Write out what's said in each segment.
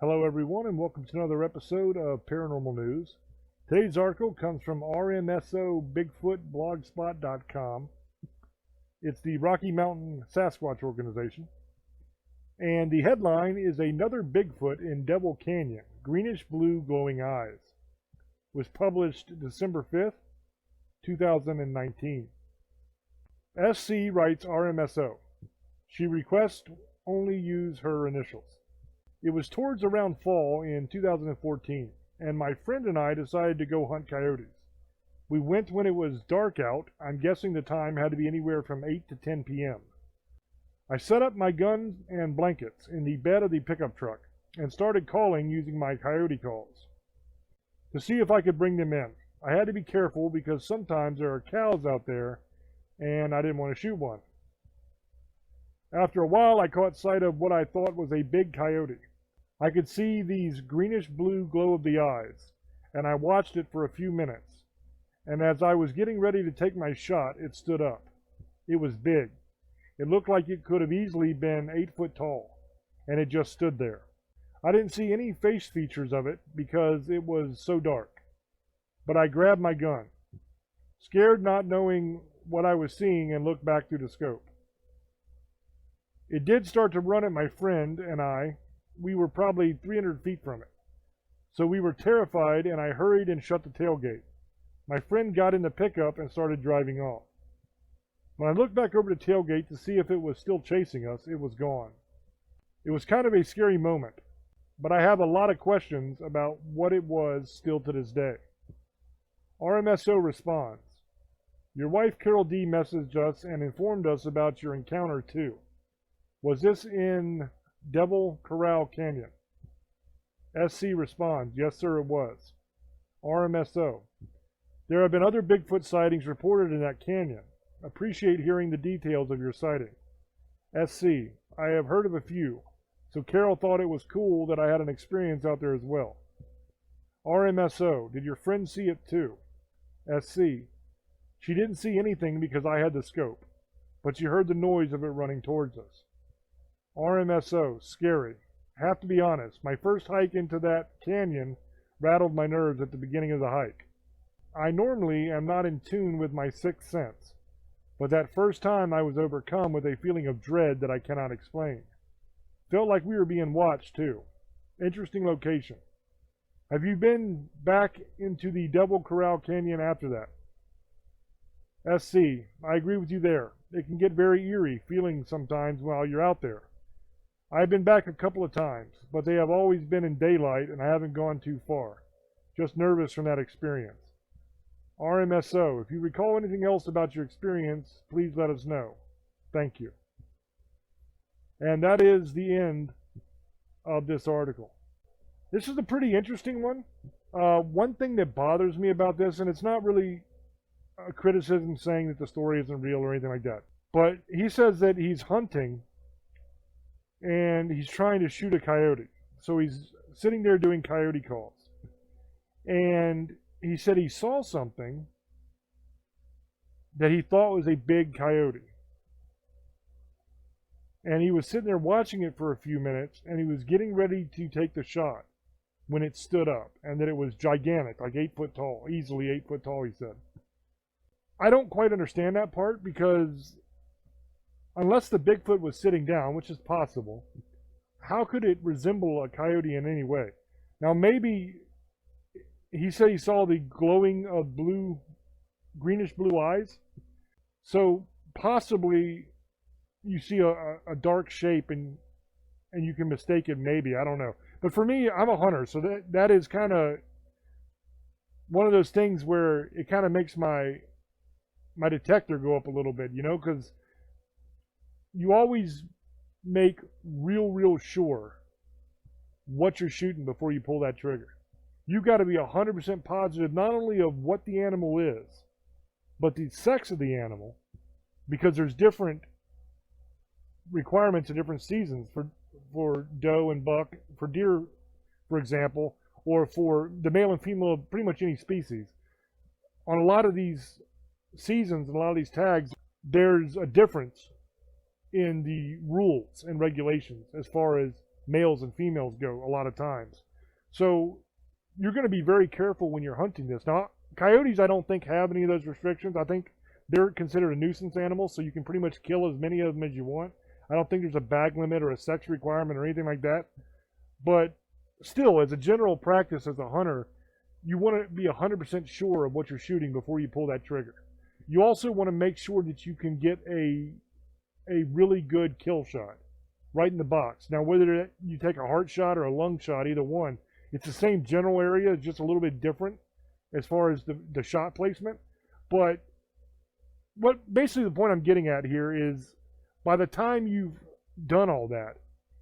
Hello everyone and welcome to another episode of Paranormal News. Today's article comes from rmsobigfootblogspot.com. It's the Rocky Mountain Sasquatch organization. And the headline is Another Bigfoot in Devil Canyon, Greenish Blue Glowing Eyes. It was published December 5th, 2019. SC writes RMSO. She requests only use her initials. It was towards around fall in 2014, and my friend and I decided to go hunt coyotes. We went when it was dark out. I'm guessing the time had to be anywhere from 8 to 10 p.m. I set up my guns and blankets in the bed of the pickup truck and started calling using my coyote calls to see if I could bring them in. I had to be careful because sometimes there are cows out there and I didn't want to shoot one. After a while, I caught sight of what I thought was a big coyote. I could see these greenish blue glow of the eyes, and I watched it for a few minutes. And as I was getting ready to take my shot, it stood up. It was big. It looked like it could have easily been 8 foot tall, and it just stood there. I didn't see any face features of it because it was so dark. But I grabbed my gun, scared not knowing what I was seeing, and looked back through the scope. It did start to run at my friend and I. We were probably 300 feet from it. So we were terrified, and I hurried and shut the tailgate. My friend got in the pickup and started driving off. When I looked back over the tailgate to see if it was still chasing us, it was gone. It was kind of a scary moment, but I have a lot of questions about what it was still to this day. RMSO responds, your wife Carol D messaged us and informed us about your encounter too. Was this in Devil Corral Canyon? SC responds, yes sir it was. RMSO, there have been other Bigfoot sightings reported in that canyon. Appreciate hearing the details of your sighting. SC, I have heard of a few, so Carol thought it was cool that I had an experience out there as well. RMSO, did your friend see it too? SC, she didn't see anything because I had the scope, but she heard the noise of it running towards us. RMSO, scary. Have to be honest, my first hike into that canyon rattled my nerves at the beginning of the hike. I normally am not in tune with my sixth sense, but that first time I was overcome with a feeling of dread that I cannot explain. Felt like we were being watched too. Interesting location. Have you been back into the Devil Corral Canyon after that? SC, I agree with you there. It can get very eerie feeling sometimes while you're out there. I've been back a couple of times, but they have always been in daylight and I haven't gone too far. Just nervous from that experience. RMSO, if you recall anything else about your experience, please let us know. Thank you. And that is the end of this article. This is a pretty interesting one. One thing that bothers me about this, and it's not really a criticism saying that the story isn't real or anything like that, but he says that he's hunting and he's trying to shoot a coyote. So he's sitting there doing coyote calls. And he said he saw something that he thought was a big coyote. And he was sitting there watching it for a few minutes, and he was getting ready to take the shot when it stood up, and that it was gigantic, like 8 foot tall, easily 8 foot tall, he said. I don't quite understand that part because unless the Bigfoot was sitting down, which is possible, how could it resemble a coyote in any way? Now maybe he said he saw the glowing of blue, greenish blue eyes. So possibly you see a dark shape and you can mistake it maybe, I don't know. But for me, I'm a hunter, so that is kind of one of those things where it kind of makes my detector go up a little bit, you know, because you always make real sure what you're shooting before you pull that trigger. You got to be 100% positive not only of what the animal is, but the sex of the animal, because there's different requirements in different seasons for doe and buck, for deer, for example, or for the male and female of pretty much any species. On a lot of these seasons and a lot of these tags, there's a difference in the rules and regulations as far as males and females go a lot of times. So you're going to be very careful when you're hunting this. Now, coyotes I don't think have any of those restrictions. I think they're considered a nuisance animal, so you can pretty much kill as many of them as you want. I don't think there's a bag limit or a sex requirement or anything like that. But still, as a general practice as a hunter, you want to be 100% sure of what you're shooting before you pull that trigger. You also want to make sure that you can get a really good kill shot right in the box. Now, whether you take a heart shot or a lung shot, either one, it's the same general area, just a little bit different as far as the shot placement. But what basically the point I'm getting at here is, by the time you've done all that,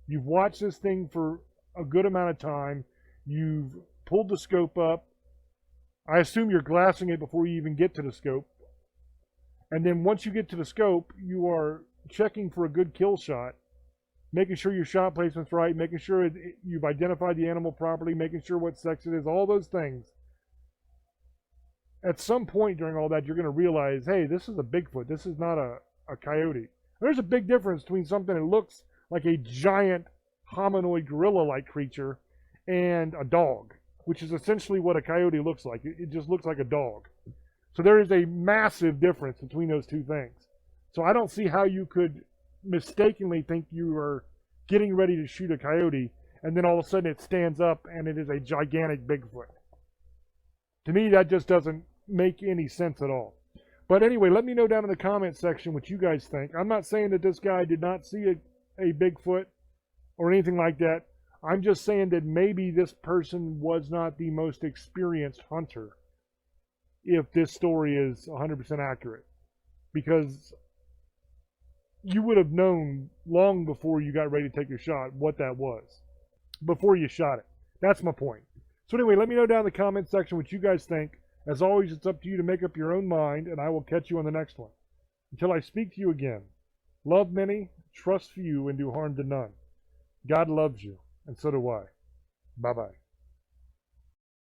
you've watched this thing for a good amount of time, you've pulled the scope up, I assume you're glassing it before you even get to the scope, and then once you get to the scope, you are checking for a good kill shot, making sure your shot placement's right, making sure you've identified the animal properly, making sure what sex it is, all those things. At some point during all that, you're going to realize, hey, this is a Bigfoot. This is not a coyote. There's a big difference between something that looks like a giant hominoid gorilla-like creature and a dog, which is essentially what a coyote looks like. It just looks like a dog. So there is a massive difference between those two things. So I don't see how you could mistakenly think you are getting ready to shoot a coyote, and then all of a sudden it stands up and it is a gigantic Bigfoot. To me, that just doesn't make any sense at all. But anyway, let me know down in the comments section what you guys think. I'm not saying that this guy did not see a Bigfoot or anything like that. I'm just saying that maybe this person was not the most experienced hunter, if this story is 100% accurate. Because you would have known long before you got ready to take your shot what that was, before you shot it. That's my point. So anyway, let me know down in the comment section what you guys think. As always, it's up to you to make up your own mind, and I will catch you on the next one. Until I speak to you again, love many, trust few, and do harm to none. God loves you, and so do I. Bye-bye.